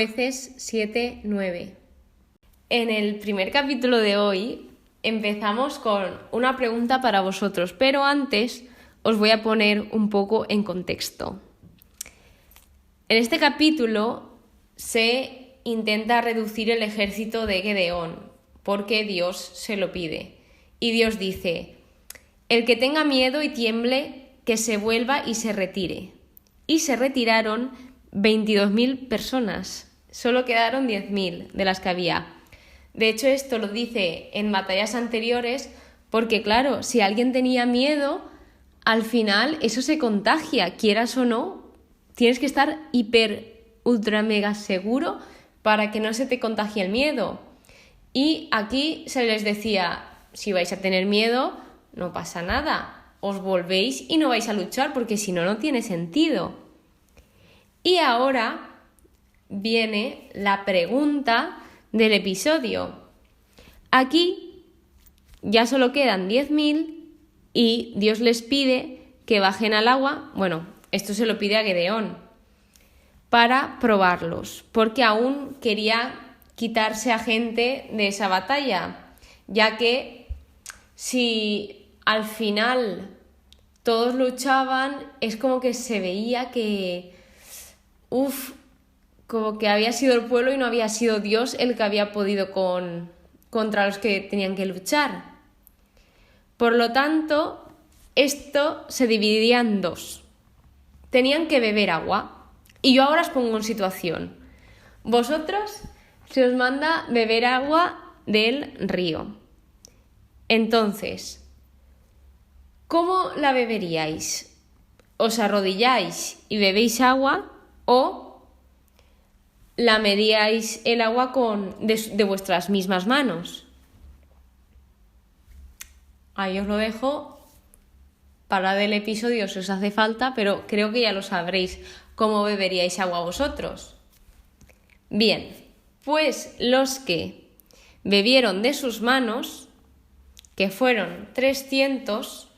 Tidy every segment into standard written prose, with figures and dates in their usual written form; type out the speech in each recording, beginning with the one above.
Jueces 7:9. En el primer capítulo de hoy empezamos con una pregunta para vosotros, pero antes os voy a poner un poco en contexto. En este capítulo se intenta reducir el ejército de Gedeón, porque Dios se lo pide. Y Dios dice: el que tenga miedo y tiemble, que se vuelva y se retire. Y se retiraron 22.000 personas. Solo quedaron 10.000 de las que había. De hecho, esto lo dice en batallas anteriores porque, claro, si alguien tenía miedo, al final eso se contagia, quieras o no. Tienes que estar hiper, ultra, mega seguro para que no se te contagie el miedo. Y aquí se les decía: si vais a tener miedo, no pasa nada, os volvéis y no vais a luchar porque si no, no tiene sentido. Y ahora viene la pregunta del episodio. Aquí ya solo quedan 10.000 y Dios les pide que bajen al agua. Bueno, esto se lo pide a Gedeón para probarlos, porque aún quería quitarse a gente de esa batalla, ya que si al final todos luchaban, es como que se veía que como que había sido el pueblo y no había sido Dios el que había podido contra los que tenían que luchar. Por lo tanto, esto se dividía en dos. Tenían que beber agua. Y yo ahora os pongo en situación. Vosotros se os manda beber agua del río. Entonces, ¿cómo la beberíais? ¿Os arrodilláis y bebéis agua o lameríais el agua de vuestras mismas manos? Ahí os lo dejo. Parad el episodio si os hace falta, pero creo que ya lo sabréis cómo beberíais agua vosotros. Bien, pues los que bebieron de sus manos, que fueron 300,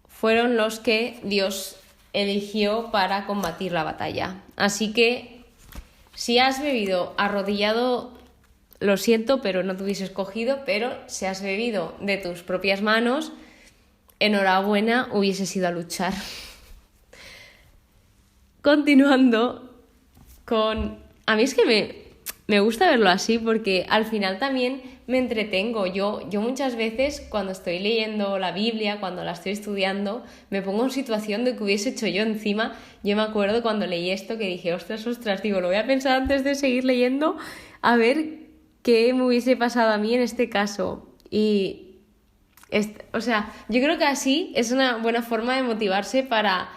fueron los que Dios eligió para combatir la batalla. Así que si has bebido arrodillado, lo siento, pero no te hubiese escogido, pero si has bebido de tus propias manos, enhorabuena, hubieses ido a luchar. Continuando con... A mí es que me gusta verlo así porque al final también me entretengo. Yo muchas veces cuando estoy leyendo la Biblia, cuando la estoy estudiando, me pongo en situación de que hubiese hecho yo encima. Yo me acuerdo cuando leí esto que dije, ostras, digo, lo voy a pensar antes de seguir leyendo a ver qué me hubiese pasado a mí en este caso. Y, yo creo que así es una buena forma de motivarse para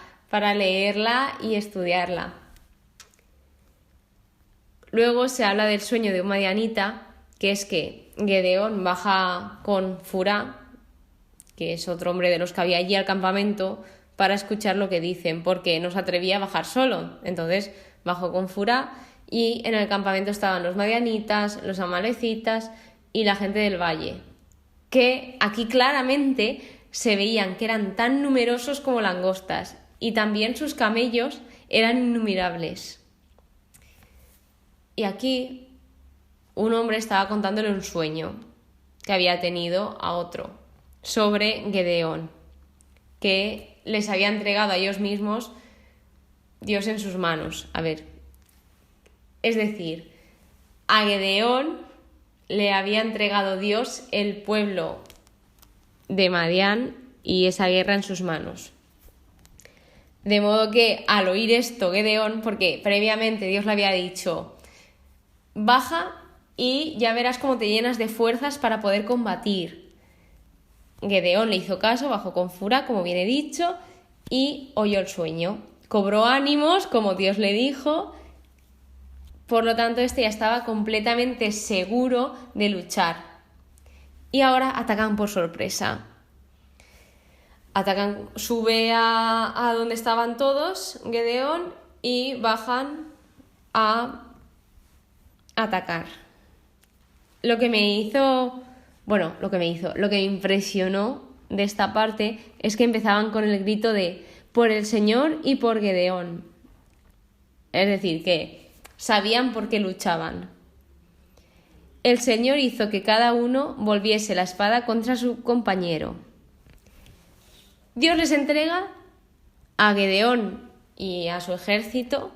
leerla y estudiarla. Luego se habla del sueño de un madianita, que es que Gedeón baja con Furá, que es otro hombre de los que había allí al campamento, para escuchar lo que dicen, porque no se atrevía a bajar solo. Entonces bajó con Furá y en el campamento estaban los madianitas, los amalecitas y la gente del valle, que aquí claramente se veían que eran tan numerosos como langostas y también sus camellos eran innumerables. Y aquí un hombre estaba contándole un sueño que había tenido a otro sobre Gedeón, que les había entregado a ellos mismos Dios en sus manos. Es decir, a Gedeón le había entregado Dios el pueblo de Madián y esa guerra en sus manos. De modo que al oír esto Gedeón, porque previamente Dios le había dicho: baja y ya verás cómo te llenas de fuerzas para poder combatir. Gedeón le hizo caso, bajó con Furá, como bien he dicho, y oyó el sueño. Cobró ánimos, como Dios le dijo. Por lo tanto, este ya estaba completamente seguro de luchar. Y ahora atacan por sorpresa. Sube a donde estaban todos, Gedeón, y bajan a atacar. Lo que me impresionó de esta parte es que empezaban con el grito de por el Señor y por Gedeón. Es decir, que sabían por qué luchaban. El Señor hizo que cada uno volviese la espada contra su compañero. Dios les entrega a Gedeón y a su ejército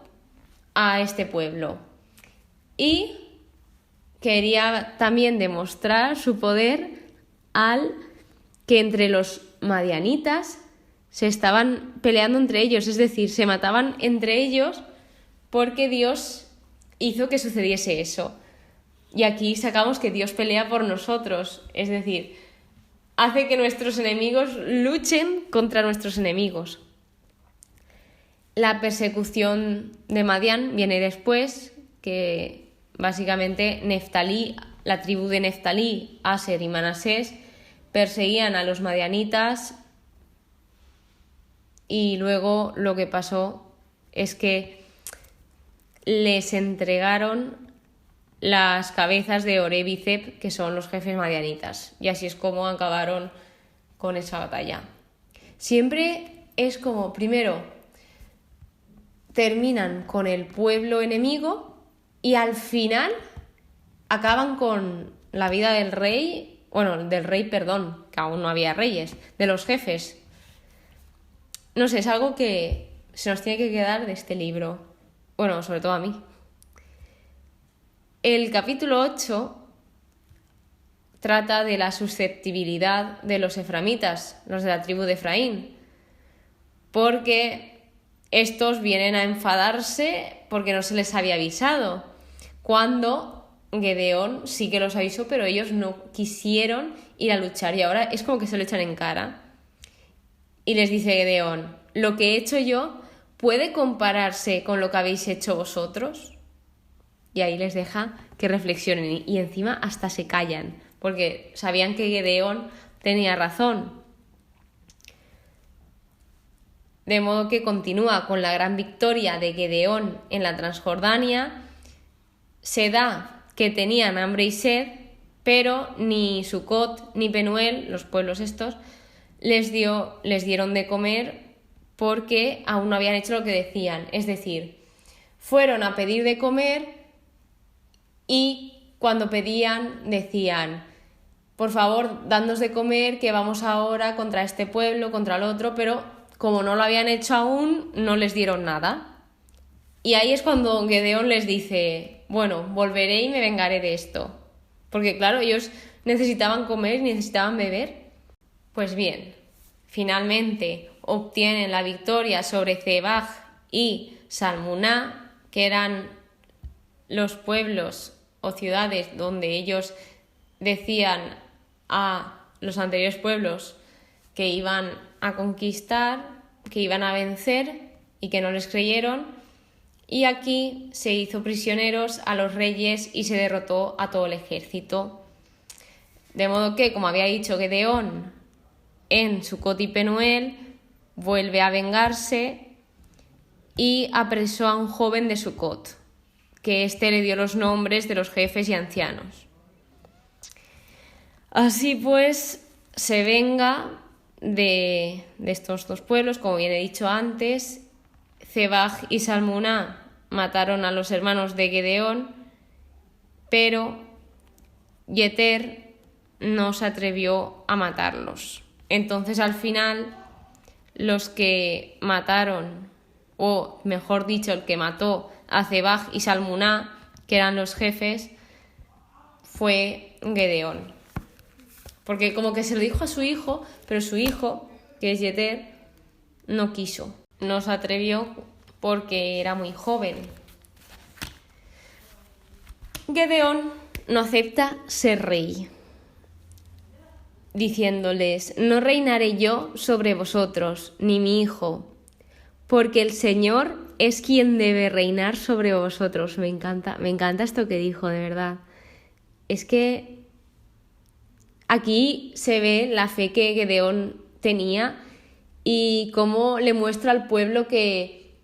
a este pueblo. Y quería también demostrar su poder al que entre los madianitas se estaban peleando entre ellos, es decir, se mataban entre ellos porque Dios hizo que sucediese eso. Y aquí sacamos que Dios pelea por nosotros, es decir, hace que nuestros enemigos luchen contra nuestros enemigos. La persecución de Madián viene después, que básicamente Neftalí, la tribu de Neftalí, Aser y Manasés perseguían a los madianitas y luego lo que pasó es que les entregaron las cabezas de Oreb y Zeb, que son los jefes madianitas, y así es como acabaron con esa batalla. Siempre es como, primero, terminan con el pueblo enemigo y al final acaban con la vida del rey, que aún no había reyes, de los jefes. No sé, es algo que se nos tiene que quedar de este libro, bueno, sobre todo a mí. El capítulo 8 trata de la susceptibilidad de los eframitas, los de la tribu de Efraín, porque estos vienen a enfadarse porque no se les había avisado, cuando Gedeón sí que los avisó, pero ellos no quisieron ir a luchar y ahora es como que se lo echan en cara. Y les dice Gedeón, lo que he hecho yo puede compararse con lo que habéis hecho vosotros. Y ahí les deja que reflexionen y encima hasta se callan, porque sabían que Gedeón tenía razón. De modo que continúa con la gran victoria de Gedeón en la Transjordania. Se da que tenían hambre y sed, pero ni Sucot ni Penuel, los pueblos estos, les dieron de comer porque aún no habían hecho lo que decían. Es decir, fueron a pedir de comer y cuando pedían decían, por favor, dadnos de comer que vamos ahora contra este pueblo, contra el otro, pero como no lo habían hecho aún, no les dieron nada. Y ahí es cuando Gedeón les dice, bueno, volveré y me vengaré de esto. Porque claro, ellos necesitaban comer, necesitaban beber. Pues bien, finalmente obtienen la victoria sobre Zebaj y Salmuná, que eran los pueblos o ciudades donde ellos decían a los anteriores pueblos que iban a conquistar, que iban a vencer y que no les creyeron. Y aquí se hizo prisioneros a los reyes y se derrotó a todo el ejército. De modo que, como había dicho Gedeón, en Sucot y Penuel vuelve a vengarse y apresó a un joven de Sucot, que éste le dio los nombres de los jefes y ancianos. Así pues, se venga de estos dos pueblos, como bien he dicho antes. Zebaj y Salmuná mataron a los hermanos de Gedeón, pero Yeter no se atrevió a matarlos. Entonces, al final, los que mataron, o mejor dicho, el que mató a Zebaj y Salmuná, que eran los jefes, fue Gedeón. Porque como que se lo dijo a su hijo, pero su hijo, que es Yeter, no quiso. No se atrevió porque era muy joven. Gedeón no acepta ser rey, diciéndoles, no reinaré yo sobre vosotros, ni mi hijo, porque el Señor es quien debe reinar sobre vosotros. Me encanta esto que dijo, de verdad. Es que aquí se ve la fe que Gedeón tenía y cómo le muestra al pueblo que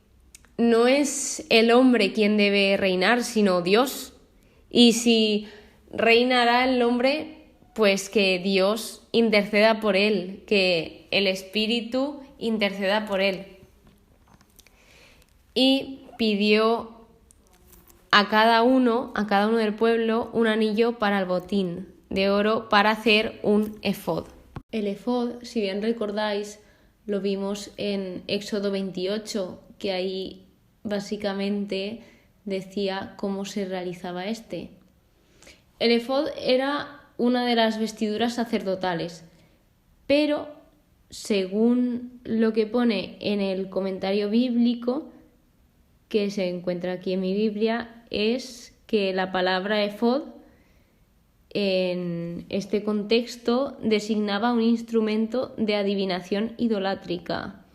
no es el hombre quien debe reinar, sino Dios. Y si reinará el hombre, pues que Dios interceda por él, que el Espíritu interceda por él. Y pidió a cada uno del pueblo, un anillo para el botín de oro para hacer un efod. El efod, si bien recordáis, lo vimos en Éxodo 28, que ahí básicamente decía cómo se realizaba este. El efod era una de las vestiduras sacerdotales, pero según lo que pone en el comentario bíblico que se encuentra aquí en mi Biblia, es que la palabra efod en este contexto designaba un instrumento de adivinación idolátrica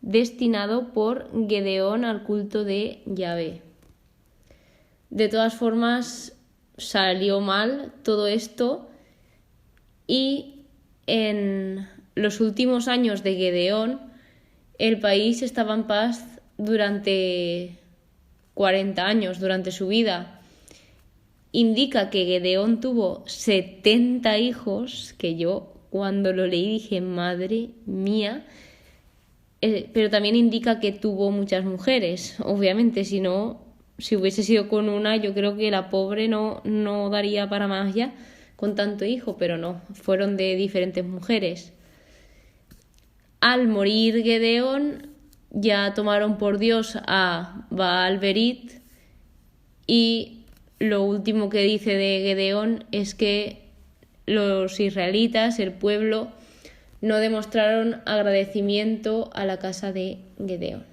destinado por Gedeón al culto de Yahvé. De todas formas, salió mal todo esto y en los últimos años de Gedeón el país estaba en paz durante 40 años, durante su vida. Indica que Gedeón tuvo 70 hijos, que yo cuando lo leí dije, madre mía, pero también indica que tuvo muchas mujeres. Obviamente, si hubiese sido con una, yo creo que la pobre no daría para más ya con tanto hijo, pero no, fueron de diferentes mujeres. Al morir Gedeón, ya tomaron por dios a Baal-Berit y lo último que dice de Gedeón es que los israelitas, el pueblo, no demostraron agradecimiento a la casa de Gedeón.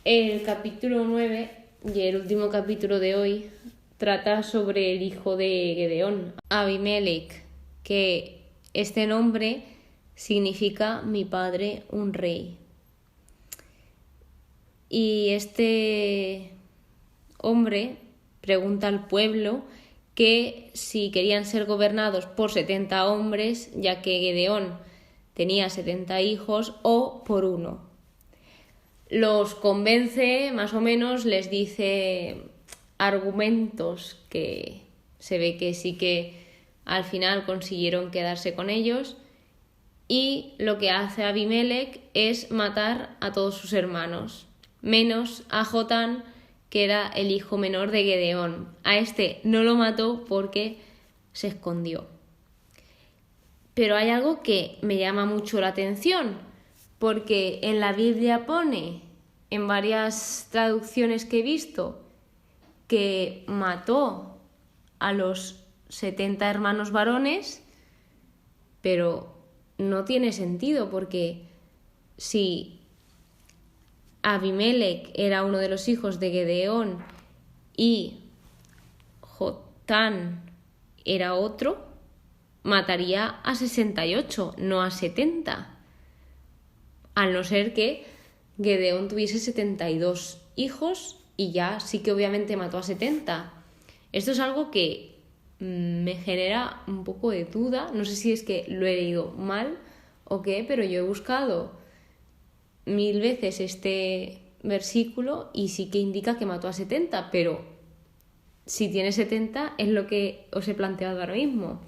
El capítulo 9 y el último capítulo de hoy trata sobre el hijo de Gedeón, Abimelech, que este nombre significa mi padre, un rey. Y este hombre pregunta al pueblo que si querían ser gobernados por 70 hombres, ya que Gedeón tenía 70 hijos, o por uno. Los convence, más o menos, les dice argumentos que se ve que sí que al final consiguieron quedarse con ellos, y lo que hace Abimelech es matar a todos sus hermanos, menos a Jotán, que era el hijo menor de Gedeón. A este no lo mató porque se escondió. Pero hay algo que me llama mucho la atención, porque en la Biblia pone, en varias traducciones que he visto, que mató a los 70 hermanos varones, pero no tiene sentido, porque si Abimelech era uno de los hijos de Gedeón y Jotán era otro, mataría a 68, no a 70. Al no ser que Gedeón tuviese 72 hijos y ya sí que obviamente mató a 70. Esto es algo que me genera un poco de duda. No sé si es que lo he leído mal o qué, pero yo he buscado 1000 veces este versículo y sí que indica que mató a 70, pero si tiene 70 es lo que os he planteado ahora mismo.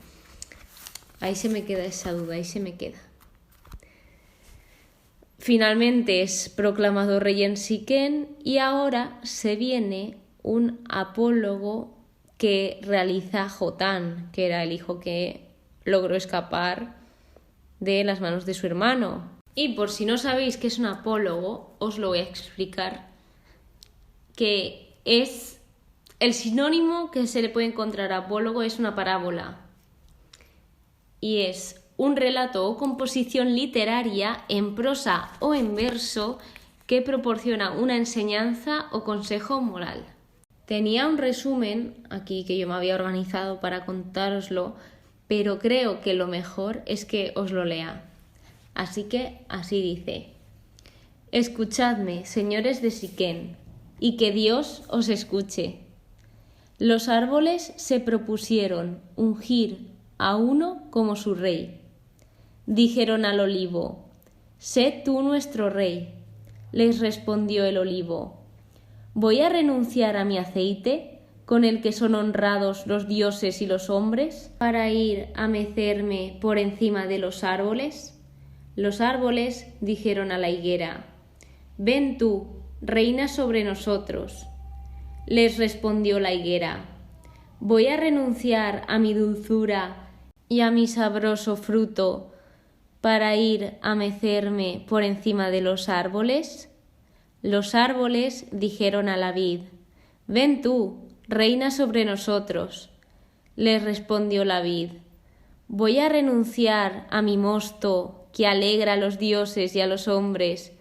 Ahí se me queda esa duda, ahí se me queda. Finalmente es proclamado rey en Siquén y ahora se viene un apólogo que realiza Jotán, que era el hijo que logró escapar de las manos de su hermano. Y por si no sabéis qué es un apólogo, os lo voy a explicar, que es el sinónimo que se le puede encontrar a apólogo es una parábola. Y es un relato o composición literaria en prosa o en verso que proporciona una enseñanza o consejo moral. Tenía un resumen aquí que yo me había organizado para contároslo, pero creo que lo mejor es que os lo lea. Así que así dice: escuchadme, señores de Siquén, y que Dios os escuche. Los árboles se propusieron ungir a uno como su rey. Dijeron al olivo: sé tú nuestro rey. Les respondió el olivo: ¿voy a renunciar a mi aceite, con el que son honrados los dioses y los hombres, para ir a mecerme por encima de los árboles? Los árboles dijeron a la higuera: ven tú, reina sobre nosotros. Les respondió la higuera: ¿Voy a renunciar a mi dulzura y a mi sabroso fruto para ir a mecerme por encima de los árboles? Los árboles dijeron a la vid: Ven tú, reina sobre nosotros. Les respondió la vid: ¿Voy a renunciar a mi mosto que alegra a los dioses y a los hombres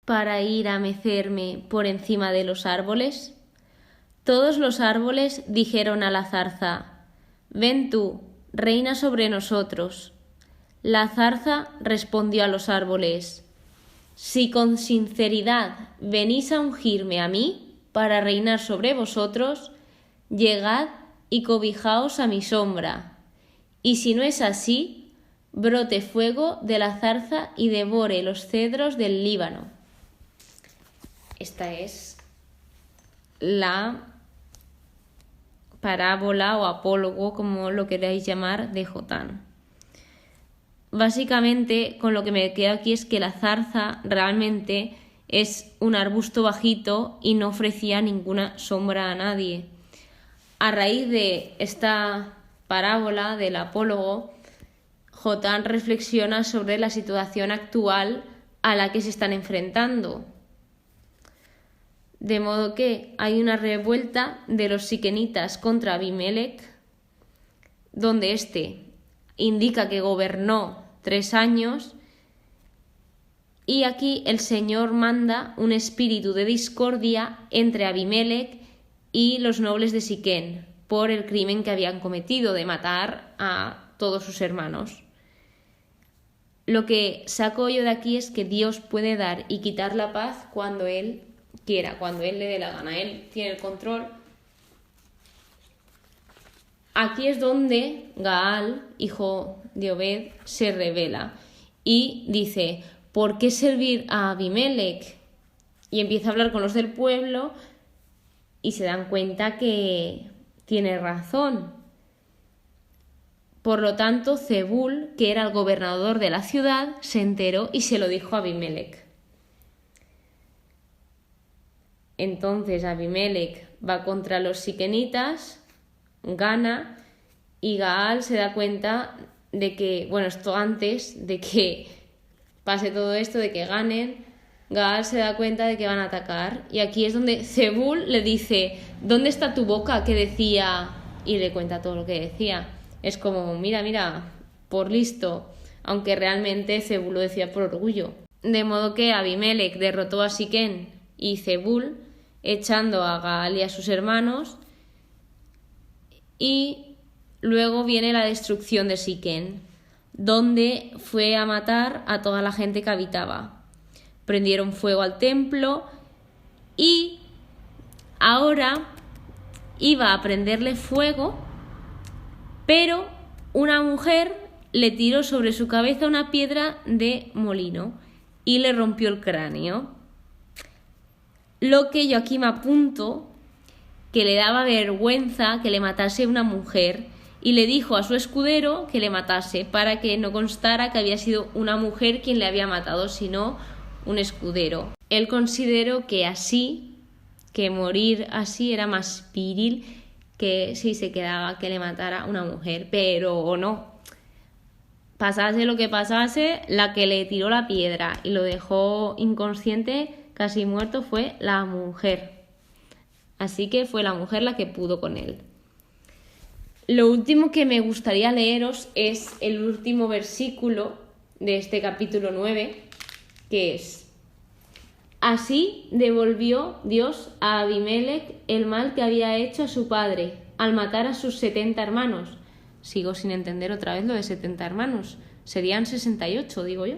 para ir a mecerme por encima de los árboles? Todos los árboles dijeron a la zarza: Ven tú, reina sobre nosotros. La zarza respondió a los árboles: Si con sinceridad venís a ungirme a mí para reinar sobre vosotros, llegad y cobijaos a mi sombra. Y si no es así, brote fuego de la zarza y devore los cedros del Líbano. Esta es la parábola o apólogo, como lo queráis llamar, de Jotán. Básicamente, con lo que me quedo aquí es que la zarza realmente es un arbusto bajito y no ofrecía ninguna sombra a nadie. A raíz de esta parábola del apólogo, Jotán reflexiona sobre la situación actual a la que se están enfrentando. De modo que hay una revuelta de los siquenitas contra Abimelech, donde éste indica que gobernó 3 años, y aquí el Señor manda un espíritu de discordia entre Abimelech y los nobles de Siquén por el crimen que habían cometido de matar a todos sus hermanos. Lo que saco yo de aquí es que Dios puede dar y quitar la paz cuando Él quiera, cuando Él le dé la gana. Él tiene el control. Aquí es donde Gaal, hijo de Obed, se revela y dice: ¿por qué servir a Abimelech? Y empieza a hablar con los del pueblo y se dan cuenta que tiene razón. Por lo tanto, Zebul, que era el gobernador de la ciudad, se enteró y se lo dijo a Abimelech. Entonces Abimelech va contra los siquenitas, gana, y Gaal se da cuenta de que, bueno, esto antes de que pase todo esto, de que ganen, Gaal se da cuenta de que van a atacar. Y aquí es donde Zebul le dice: ¿dónde está tu boca que decía? Y le cuenta todo lo que decía. Es como, mira, por listo, aunque realmente Zebul lo decía por orgullo. De modo que Abimelech derrotó a Siquén y Zebul, echando a Gaal y a sus hermanos, y luego viene la destrucción de Siquén, donde fue a matar a toda la gente que habitaba. Prendieron fuego al templo y ahora iba a prenderle fuego, pero una mujer le tiró sobre su cabeza una piedra de molino y le rompió el cráneo. Lo que yo aquí me apunto, que le daba vergüenza que le matase una mujer, y le dijo a su escudero que le matase para que no constara que había sido una mujer quien le había matado, sino un escudero. Él consideró que morir así era más viril que si se quedaba que le matara una mujer, pero no. Pasase lo que pasase, la que le tiró la piedra y lo dejó inconsciente, casi muerto, fue la mujer. Así que fue la mujer la que pudo con él. Lo último que me gustaría leeros es el último versículo de este capítulo 9, que es: Así devolvió Dios a Abimelech el mal que había hecho a su padre al matar a sus 70 hermanos. Sigo sin entender otra vez lo de 70 hermanos. Serían 68, digo yo.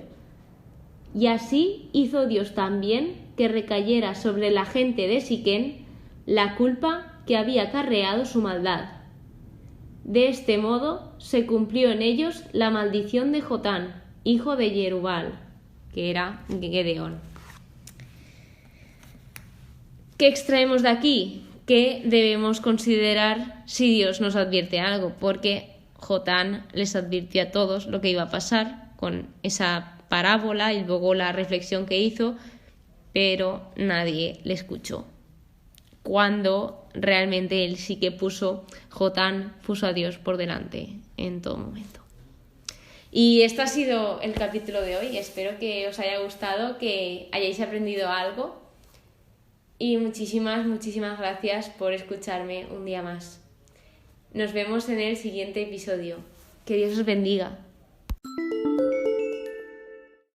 Y así hizo Dios también que recayera sobre la gente de Siquén la culpa que había acarreado su maldad. De este modo se cumplió en ellos la maldición de Jotán, hijo de Jerubal, que era Gedeón. ¿Qué extraemos de aquí? Que debemos considerar si Dios nos advierte algo, porque Jotán les advirtió a todos lo que iba a pasar con esa parábola y luego la reflexión que hizo, pero nadie le escuchó. cuando realmente él sí que Jotan puso a Dios por delante en todo momento. Y esto ha sido el capítulo de hoy. Espero que os haya gustado, que hayáis aprendido algo. Y muchísimas gracias por escucharme un día más. Nos vemos en el siguiente episodio. Que Dios os bendiga.